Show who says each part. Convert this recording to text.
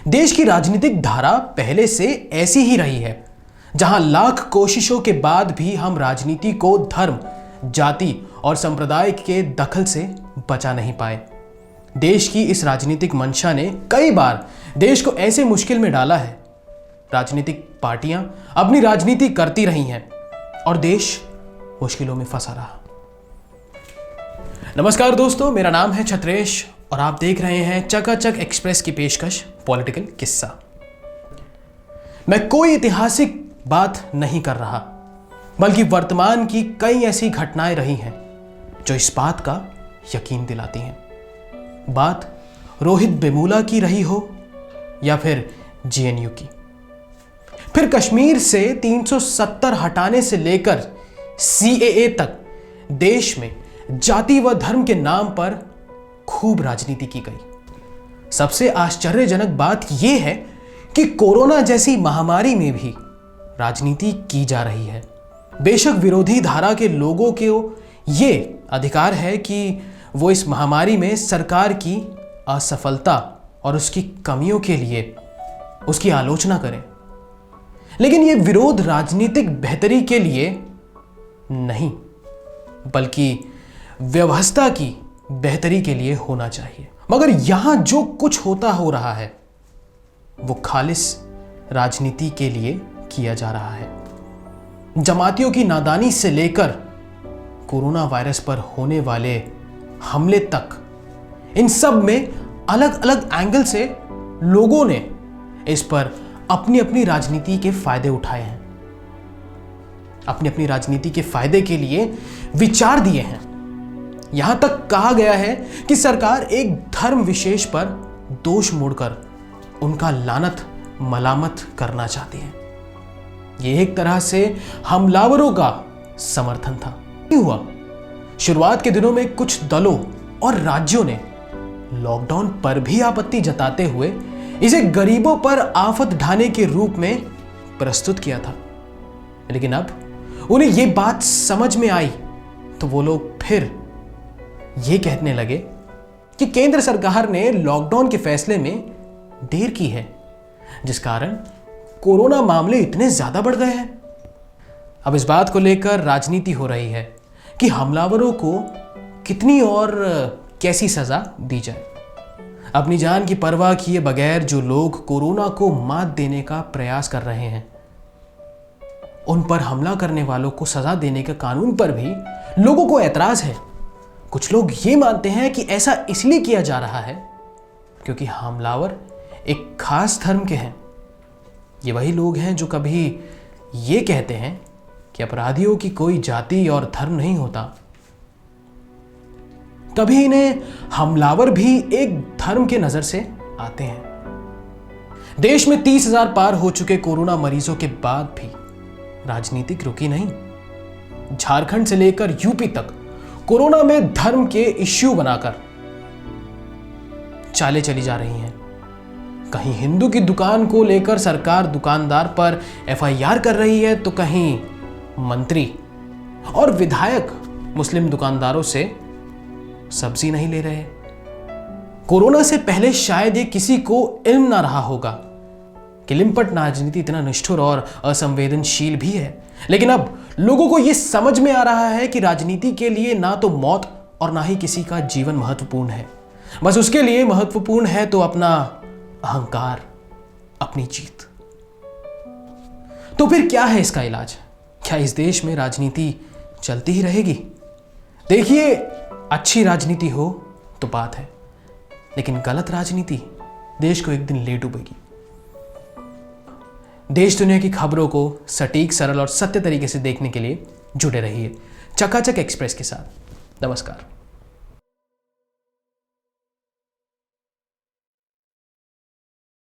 Speaker 1: देश की राजनीतिक धारा पहले से ऐसी ही रही है, जहां लाख कोशिशों के बाद भी हम राजनीति को धर्म, जाति और संप्रदाय के दखल से बचा नहीं पाए। देश की इस राजनीतिक मंशा ने कई बार देश को ऐसे मुश्किल में डाला है। राजनीतिक पार्टियां अपनी राजनीति करती रही हैं और देश मुश्किलों में फंसा रहा। नमस्कार दोस्तों, मेरा नाम है छत्रेश और आप देख रहे हैं चकाचक एक्सप्रेस की पेशकश पॉलिटिकल किस्सा। मैं कोई ऐतिहासिक बात नहीं कर रहा, बल्कि वर्तमान की कई ऐसी घटनाएं रही हैं जो इस बात का यकीन दिलाती हैं। बात रोहित वेमुला की रही हो या फिर जेएनयू की, फिर कश्मीर से 370 हटाने से लेकर सीएए तक देश में जाति व धर्म के नाम पर खूब राजनीति की गई। सबसे आश्चर्यजनक बात यह है कि कोरोना जैसी महामारी में भी राजनीति की जा रही है। बेशक विरोधी धारा के लोगों को यह अधिकार है कि वो इस महामारी में सरकार की असफलता और उसकी कमियों के लिए उसकी आलोचना करें, लेकिन यह विरोध राजनीतिक बेहतरी के लिए नहीं, बल्कि व्यवस्था की बेहतरी के लिए होना चाहिए। मगर यहां जो कुछ हो रहा है वो खालिस राजनीति के लिए किया जा रहा है। जमातियों की नादानी से लेकर कोरोना वायरस पर होने वाले हमले तक, इन सब में अलग अलग एंगल से लोगों ने इस पर अपनी अपनी राजनीति के फायदे उठाए हैं, अपनी अपनी राजनीति के फायदे के लिए विचार दिए हैं। यहां तक कहा गया है कि सरकार एक धर्म विशेष पर दोष मोड़कर उनका लानत मलामत करना चाहती है। यह एक तरह से हमलावरों का समर्थन था। नहीं हुआ। शुरुआत के दिनों में कुछ दलों और राज्यों ने लॉकडाउन पर भी आपत्ति जताते हुए इसे गरीबों पर आफत ढाने के रूप में प्रस्तुत किया था, लेकिन अब उन्हें यह बात समझ में आई तो वो लोग फिर ये कहने लगे कि केंद्र सरकार ने लॉकडाउन के फैसले में देर की है, जिस कारण कोरोना मामले इतने ज्यादा बढ़ गए हैं। अब इस बात को लेकर राजनीति हो रही है कि हमलावरों को कितनी और कैसी सजा दी जाए। अपनी जान की परवाह किए बगैर जो लोग कोरोना को मात देने का प्रयास कर रहे हैं, उन पर हमला करने वालों को सजा देने के कानून पर भी लोगों को ऐतराज है। कुछ लोग ये मानते हैं कि ऐसा इसलिए किया जा रहा है क्योंकि हमलावर एक खास धर्म के हैं। ये वही लोग हैं जो कभी ये कहते हैं कि अपराधियों की कोई जाति और धर्म नहीं होता, कभी इन्हें हमलावर भी एक धर्म के नजर से आते हैं। देश में 30,000 पार हो चुके कोरोना मरीजों के बाद भी राजनीतिक रुकी नहीं। झारखंड से लेकर यूपी तक कोरोना में धर्म के इश्यू बनाकर चालें चली जा रही हैं। कहीं हिंदू की दुकान को लेकर सरकार दुकानदार पर एफआईआर कर रही है, तो कहीं मंत्री और विधायक मुस्लिम दुकानदारों से सब्जी नहीं ले रहे। कोरोना से पहले शायद ये किसी को इल्म ना रहा होगा कि लिम्पट राजनीति इतना निष्ठुर और असंवेदनशील भी है, लेकिन अब लोगों को यह समझ में आ रहा है कि राजनीति के लिए ना तो मौत और ना ही किसी का जीवन महत्वपूर्ण है। बस उसके लिए महत्वपूर्ण है तो अपना अहंकार, अपनी जीत। तो फिर क्या है इसका इलाज? क्या इस देश में राजनीति चलती ही रहेगी? देखिए, अच्छी राजनीति हो तो बात है, लेकिन गलत राजनीति देश को एक दिन ले डूबेगी। देश दुनिया की खबरों को सटीक, सरल और सत्य तरीके से देखने के लिए जुड़े रहिए चकाचक एक्सप्रेस के साथ। नमस्कार।